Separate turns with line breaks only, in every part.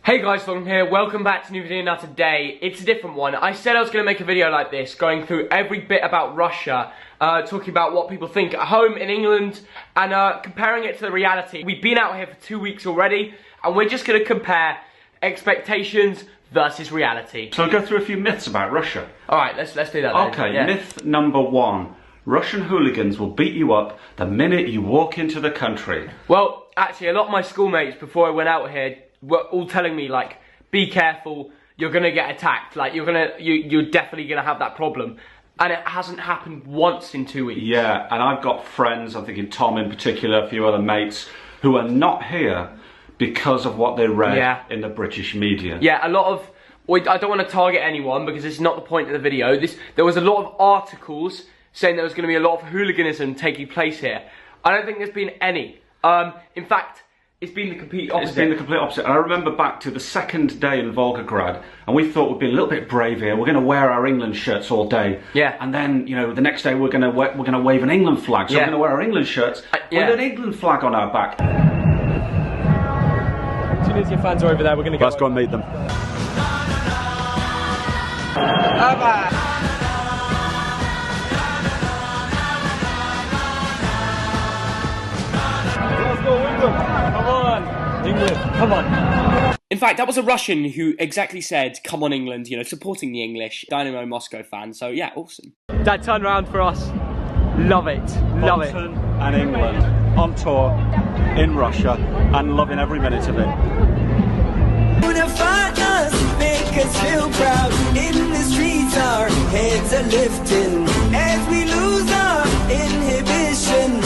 Hey guys, Tom here, welcome back to a new video. Now today, it's a different one. I said I was going to make a video like this, going through every bit about Russia, talking about what people think at home in England, and comparing it to the reality. We've been out here for 2 weeks already, and we're just going to compare expectations versus reality.
So I'll go through a few myths about Russia.
Alright, let's do that then.
Okay,
yeah.
Myth number 1. Russian hooligans will beat you up the minute you walk into the country.
Well, actually, a lot of my schoolmates, before I went out here, were all telling me, like, be careful, you're gonna get attacked, like, you're definitely gonna have that problem. And it hasn't happened once in 2 weeks.
Yeah, and I've got friends, I'm thinking Tom in particular, a few other mates, who are not here because of what they read in the British media.
Yeah, a lot of, I don't want to target anyone because this is not the point of the video. There was a lot of articles saying there was going to be a lot of hooliganism taking place here. I don't think there's been any. In fact, it's been the complete opposite.
It's been the complete opposite. And I remember back to the second day in Volgograd, and we thought we'd be a little bit brave here. We're going to wear our England shirts all day.
Yeah.
And then, you know, the next day we're going to wave an England flag. So we're going to wear our England shirts with an England flag on our back.
Tunisia fans are over there. We're going to go.
Let's go and meet them.
Come on, England, come on. In fact, that was a Russian who exactly said, come on England, you know, supporting the English Dynamo Moscow fan, so yeah, awesome. Dad turned around for us, love it, love it.
And England on tour in Russia and loving every minute of it.
Unify us, make us feel proud. In the streets our heads are lifting as we lose our inhibition.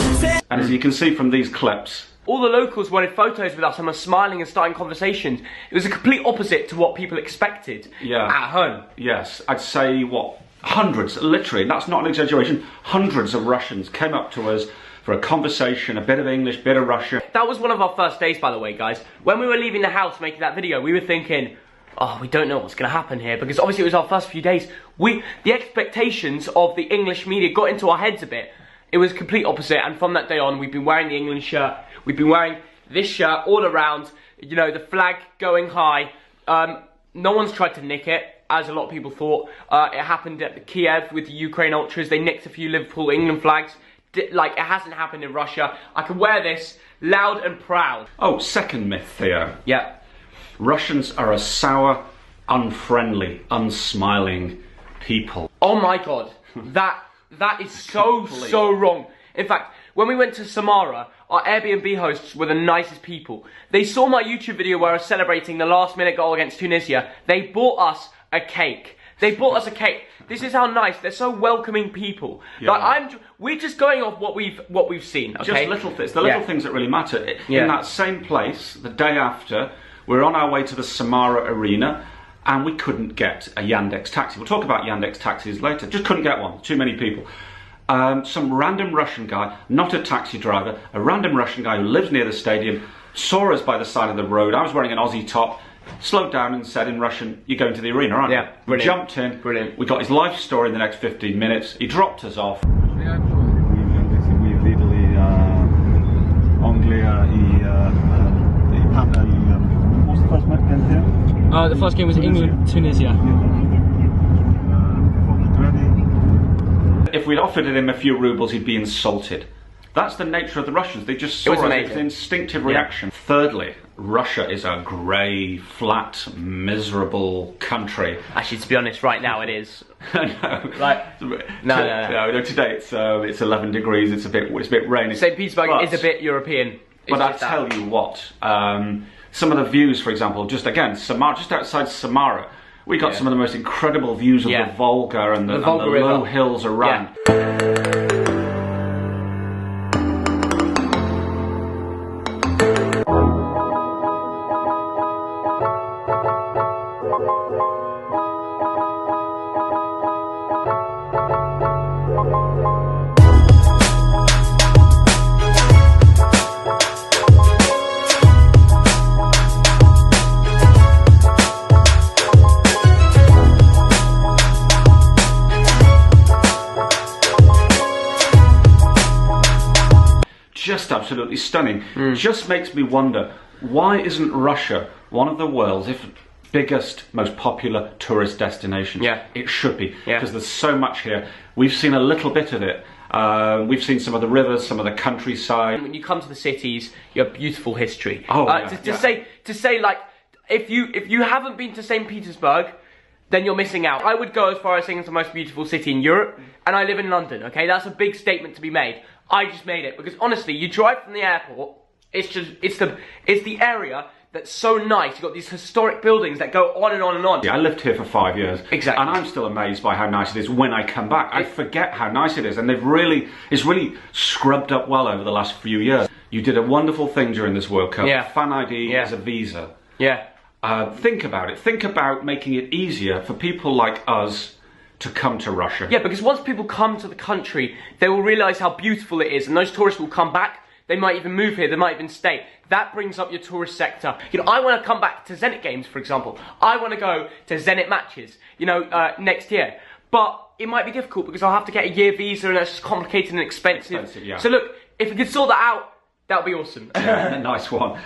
And as you can see from these clips,
all the locals wanted photos with us and were smiling and starting conversations. It was a complete opposite to what people expected at home.
Yes, I'd say, what, hundreds, literally, that's not an exaggeration, hundreds of Russians came up to us for a conversation, a bit of English, bit of Russian.
That was one of our first days, by the way, guys. When we were leaving the house making that video, we were thinking, oh, we don't know what's going to happen here, because obviously it was our first few days. The expectations of the English media got into our heads a bit. It was complete opposite, and from that day on, we've been wearing the England shirt. We've been wearing this shirt all around, you know, the flag going high. No one's tried to nick it, as a lot of people thought. It happened at Kiev with the Ukraine Ultras. They nicked a few Liverpool England flags. Like, it hasn't happened in Russia. I can wear this loud and proud.
Oh, second myth, Theo.
Yeah.
Russians are a sour, unfriendly, unsmiling people.
Oh my God, that is so wrong. In fact, when we went to Samara, our Airbnb hosts were the nicest people. They saw my YouTube video where I was celebrating the last-minute goal against Tunisia. They bought us a cake. They bought us a cake. This is how nice. They're so welcoming people.
Yeah.
Like, we're just going off what we've seen. Okay?
Just little things. The little things that really matter. In that same place, the day after, we're on our way to the Samara Arena, and we couldn't get a Yandex taxi. We'll talk about Yandex taxis later. Just couldn't get one. Too many people. Some random Russian guy, not a taxi driver, a random Russian guy who lives near the stadium, saw us by the side of the road. I was wearing an Aussie top, slowed down and said in Russian, "You're going to the arena, aren't you?"
Yeah,
we jumped in. Brilliant. We got his life story in the next 15 minutes. He dropped us off.
The first game was England, Tunisia.
If we'd offered him a few rubles, he'd be insulted. That's the nature of the Russians. They just saw it as an instinctive reaction. Thirdly, Russia is a grey, flat, miserable country.
Actually, to be honest, right now it is.
No.
Like, no.
Today it's 11 degrees. It's a bit rainy.
St. Petersburg is a bit European.
But I tell you what, some of the views, for example, just Samara, just outside Samara, we got some of the most incredible views of the Volga and the low hills around. absolutely stunning. Just makes me wonder, why isn't Russia one of the world's, if biggest, most popular tourist destinations?
Yeah.
It should be, because there's so much here. We've seen a little bit of it. We've seen some of the rivers, some of the countryside.
When you come to the cities, you have beautiful history.
Oh,
to say like, if you haven't been to St. Petersburg, then you're missing out. I would go as far as saying it's the most beautiful city in Europe, and I live in London, okay? That's a big statement to be made. I just made it, because honestly, you drive from the airport, it's the area that's so nice. You've got these historic buildings that go on and on and on.
Yeah, I lived here for 5 years.
Exactly.
And I'm still amazed by how nice it is when I come back. I forget how nice it is, and it's really scrubbed up well over the last few years. You did a wonderful thing during this World Cup.
Yeah.
Fan ID as a visa.
Yeah.
Think about it. Think about making it easier for people like us to come to Russia.
Yeah, because once people come to the country, they will realise how beautiful it is, and those tourists will come back. They might even move here, they might even stay. That brings up your tourist sector. You know, I want to come back to Zenit games, for example. I want to go to Zenit matches, you know, next year. But it might be difficult because I'll have to get a year visa, and that's just complicated and expensive.
Yeah.
So look, if we could sort that out, that would be awesome.
Yeah, nice one.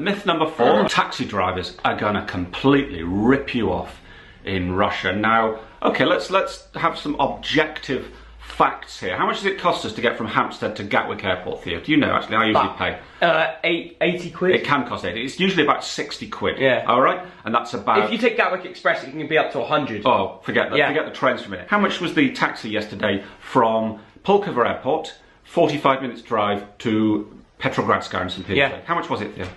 Myth number 4, taxi drivers are going to completely rip you off in Russia. Now, okay, let's have some objective facts here. How much does it cost us to get from Hampstead to Gatwick Airport, Theo? Do you know, actually? I usually pay.
80 quid.
It can cost 80. It's usually about 60 quid.
Yeah.
All right? And that's about...
If you take Gatwick Express, it can be up to 100.
Oh, forget that.
Yeah.
Forget the trains for a minute. How much was the taxi yesterday from Pulkovo Airport, 45 minutes drive, to Petrogradskaya in St. Petersburg?
Yeah.
How much was it, Theo?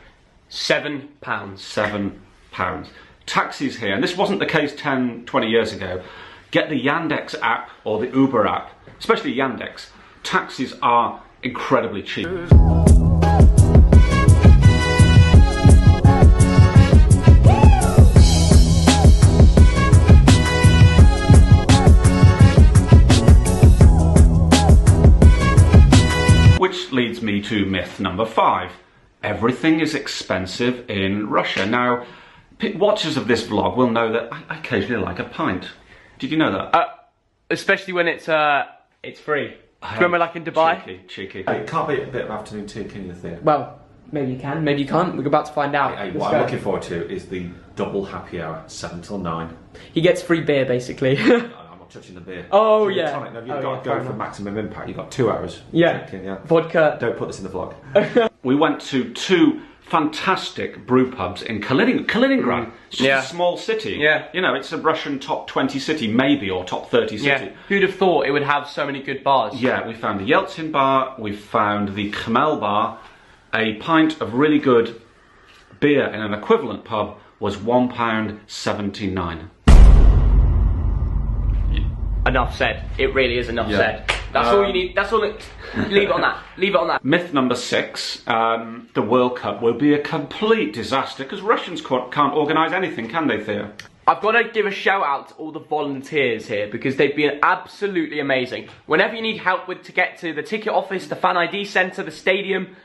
£7.
£7. Taxis here, and this wasn't the case 10, 20 years ago. Get the Yandex app or the Uber app, especially Yandex. Taxis are incredibly cheap. Which leads me to myth number 5. Everything is expensive in Russia. Now, watchers of this vlog will know that I occasionally like a pint. Did you know that?
Especially when it's free. Do you remember, like in Dubai?
Cheeky.
It can't be a bit of afternoon tea, can you, Theo?
Well, maybe you can, maybe you can't. We're about to find out.
Hey, what I'm looking forward to is the double happy hour, 7 till 9.
He gets free beer, basically.
I'm not touching the beer.
Oh,
Gin and
yeah.
tonic. No, you've
Oh,
got to
yeah,
go for maximum impact. You've got 2 hours.
Yeah.
Drinking,
Vodka.
Don't put this in the vlog.
We went to 2 fantastic brew pubs in Kaliningrad. It's just a small city.
Yeah.
You know, it's a Russian top 20 city, maybe, or top 30 city.
Yeah. Who'd have thought it would have so many good bars?
Yeah, we found the Yeltsin bar, we found the Khmel bar. A pint of really good beer in an equivalent pub was £1.79.
Enough said. It really is enough said. That's all you need. That's all. Leave it on that. Leave it on that.
Myth number 6, the World Cup will be a complete disaster because Russians can't organise anything, can they, Theo?
I've got to give a shout out to all the volunteers here because they've been absolutely amazing. Whenever you need help to get to the ticket office, the fan ID centre, the stadium,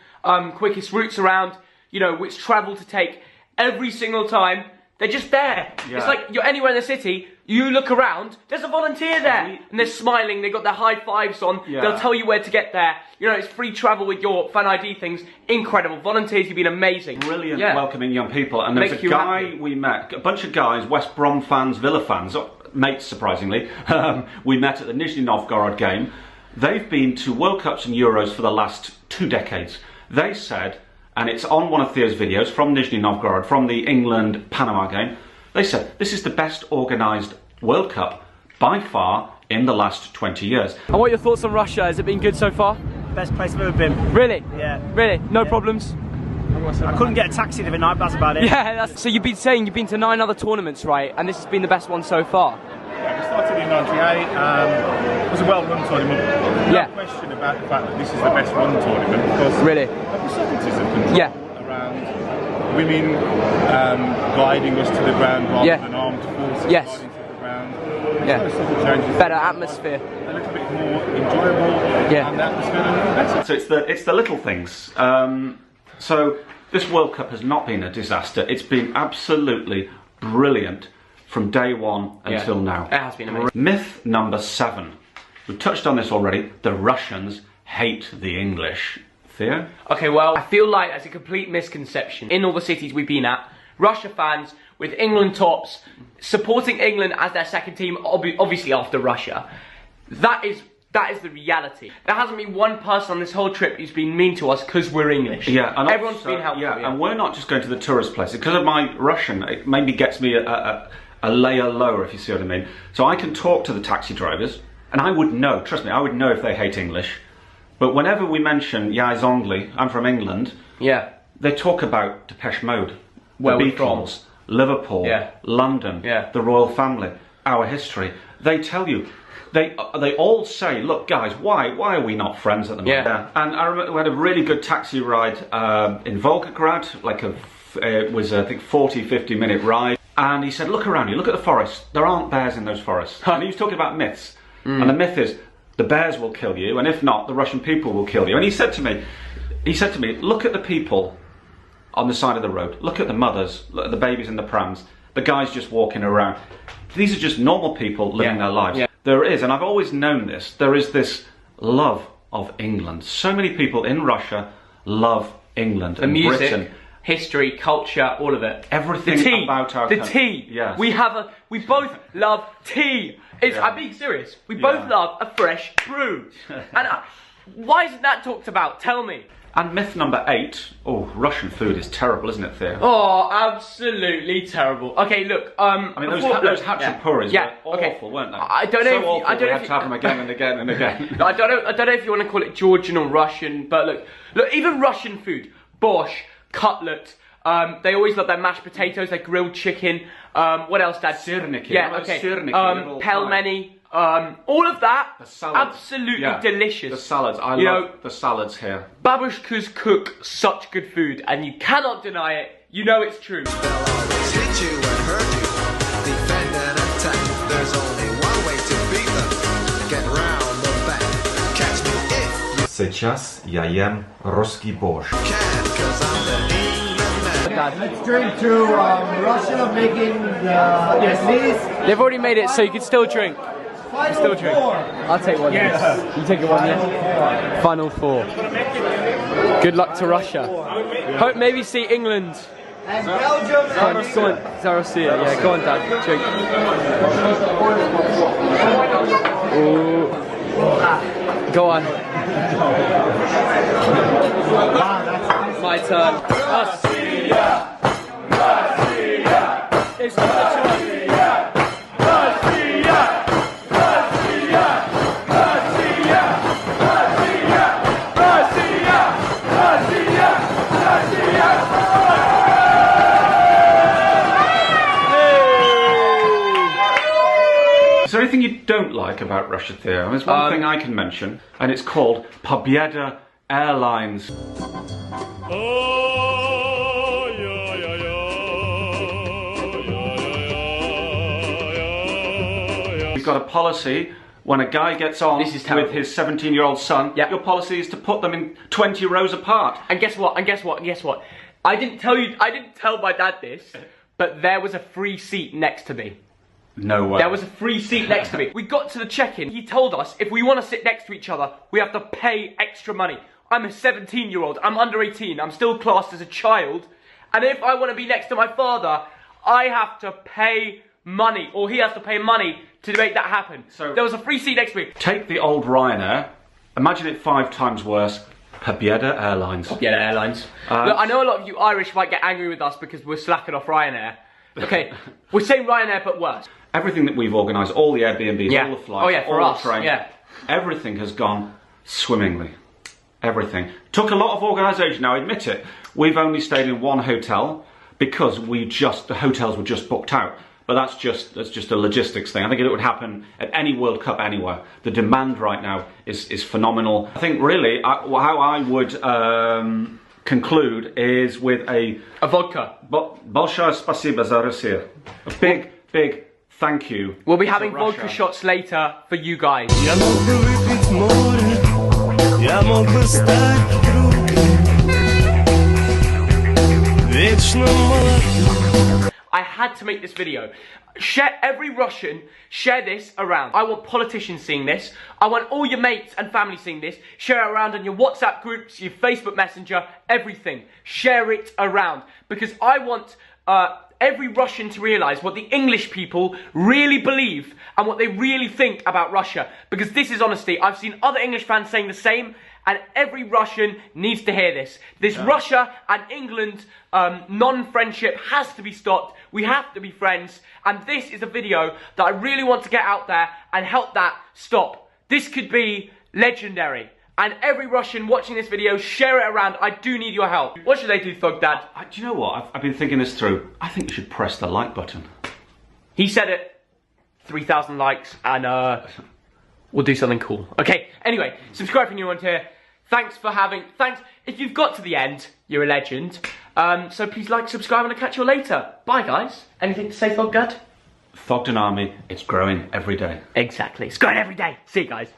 quickest routes around, you know, which travel to take, every single time, they're just there.
Yeah.
It's like you're anywhere in the city, you look around, there's a volunteer there. And they're smiling, they've got their high fives on, they'll tell you where to get there. You know, it's free travel with your fan ID things. Incredible. Volunteers, you've been amazing.
Brilliant, welcoming young people. And there's a guy we met, a bunch of guys, West Brom fans, Villa fans, mates surprisingly, we met at the Nizhny Novgorod game. They've been to World Cups and Euros for the last 2 decades. They said, and it's on one of Theo's videos from Nizhny Novgorod, from the England-Panama game, they said, this is the best organised World Cup by far in the last 20 years.
And what are your thoughts on Russia? Has it been good so far?
Best place I've ever been.
Really?
Yeah.
Really? No problems?
I couldn't get a taxi the other night, but that's about it.
Yeah, so you've been saying you've been to 9 other tournaments, right? And this has been the best one so far?
Yeah, we started in '98. It was a well-run tournament. No question about the fact that this is the best-run tournament because
really,
of the subtitles of control around women guiding us to the ground rather than armed forces guiding to the ground. No subtle changes.
Better atmosphere.
A little bit more enjoyable. And the atmosphere a little better.
So it's the little things. So this World Cup has not been a disaster. It's been absolutely brilliant from day one until now.
It has been amazing.
Myth number 7. We've touched on this already. The Russians hate the English. Theo?
Okay, well, I feel like there's a complete misconception in all the cities we've been at. Russia fans with England tops supporting England as their second team, obviously after Russia. That is the reality. There hasn't been one person on this whole trip who's been mean to us because we're English.
Yeah, and
everyone's
also,
been helpful.
Yeah, and we're not just going to the tourist places. Because of my Russian, it maybe gets me a layer lower, if you see what I mean. So I can talk to the taxi drivers, and I would know, trust me, I would know if they hate English. But whenever we mention "Ja, is Angli," I'm from England.
Yeah.
They talk about Depeche Mode,
Where
the
we're
Beatles, Liverpool,
Yeah.
London,
Yeah.
the royal family, our history. They tell you. They all say, look, guys, why are we not friends at the moment?
Yeah.
And I remember we had a really good taxi ride in Volgograd, like it was I think 40-50 minute ride. And he said, look around you, look at the forest. There aren't bears in those forests. And he was talking about myths. And the myth is the bears will kill you, and if not, the Russian people will kill you. And he said to me, look at the people on the side of the road. Look at the mothers, look at the babies in the prams, the guys just walking around. These are just normal people living their lives.
Yeah.
There is, and I've always known this, there is this love of England. So many people in Russia love England
The
and
music,
Britain.
history, culture, all of it.
Everything
the tea,
about our
the
country.
tea.
Yes.
We both love tea. I'm being serious. We both love a fresh brew. And why isn't that talked about? Tell me.
And myth number 8, Russian food is terrible, isn't it, Theo?
Oh, absolutely terrible. Okay, look.
I mean, those hachapuris were awful, weren't they?
I don't know.
So we had to have them again and again and again.
I don't know if you want to call it Georgian or Russian, but look, even Russian food, borscht, cutlet. They always love their mashed potatoes, their grilled chicken. What else, Dad?
Sirniki.
Yeah, okay. Pelmeni. All of that, absolutely delicious.
The salads, I love the salads here.
Babushkas cook such good food, and you cannot deny it. You know it's true.
Hit you and hurt you, defend and attack. There's only one way to beat them. Get round the back. Catch me if you
Сейчас я ем русский борщ.
can, 'cause I'm the lean man.
Let's drink to Russia making the
They've already made it, so you can still drink.
Final Four.
I'll take one. Yes. You take it one, yeah. Final 4. Good luck to Russia. Hope maybe see England.
And Belgium.
Go on, Zarosia. Yeah, go on, Dad. Drink. Ooh. Go on. My turn. Russia. It's
Is there anything you don't like about Russia, Theo? There's one thing I can mention, and it's called Pobyeda Airlines. We've got a policy. When a guy gets on with his 17-year-old son, your policy is to put them in 20 rows apart.
And guess what? I didn't tell my dad this, but there was a free seat next to me.
No way.
There was a free seat next to me. We got to the check-in. He told us if we want to sit next to each other, we have to pay extra money. I'm a 17-year-old. I'm under 18. I'm still classed as a child. And if I want to be next to my father, I have to pay money, or he has to pay money to make that happen. So there was a free seat next to me.
Take the old Ryanair. Imagine it 5 times worse. Pobyeda Airlines.
Pobyeda Airlines. Look, I know a lot of you Irish might get angry with us because we're slacking off Ryanair. Okay, we're saying Ryanair but worse.
Everything that we've organised, all the Airbnbs, all the flights,
for
all
us,
the trains, everything has gone swimmingly. Everything. Took a lot of organisation, now admit it. We've only stayed in one hotel because the hotels were just booked out. But that's just a logistics thing. I think it would happen at any World Cup anywhere. The demand right now is phenomenal. I think really how I would conclude is with a
vodka.
Большое спасибо за Россию. A big thank you.
We'll be having vodka shots later for you guys.
Я мог бы выпить море, я мог бы стать другом, вечно молодым.
I had to make this video. Share, every Russian, share this around. I want politicians seeing this. I want all your mates and family seeing this. Share it around on your WhatsApp groups, your Facebook Messenger, everything. Share it around. Because I want every Russian to realise what the English people really believe and what they really think about Russia. Because this is honesty. I've seen other English fans saying the same, and every Russian needs to hear this. This Russia and England non-friendship has to be stopped. We have to be friends. And this is a video that I really want to get out there and help that stop. This could be legendary. And every Russian watching this video, share it around. I do need your help. What should they do, Thug Dad?
Do you know what? I've been thinking this through. I think you should press the like button.
He said it. 3,000 likes and we'll do something cool. Okay, anyway, subscribe if you're new around here. Thanks. If you've got to the end, you're a legend. So please like, subscribe, and I'll catch you later. Bye, guys. Anything to say, Thug Dad?
Thogden Army, it's growing every day.
Exactly. It's growing every day. See you guys.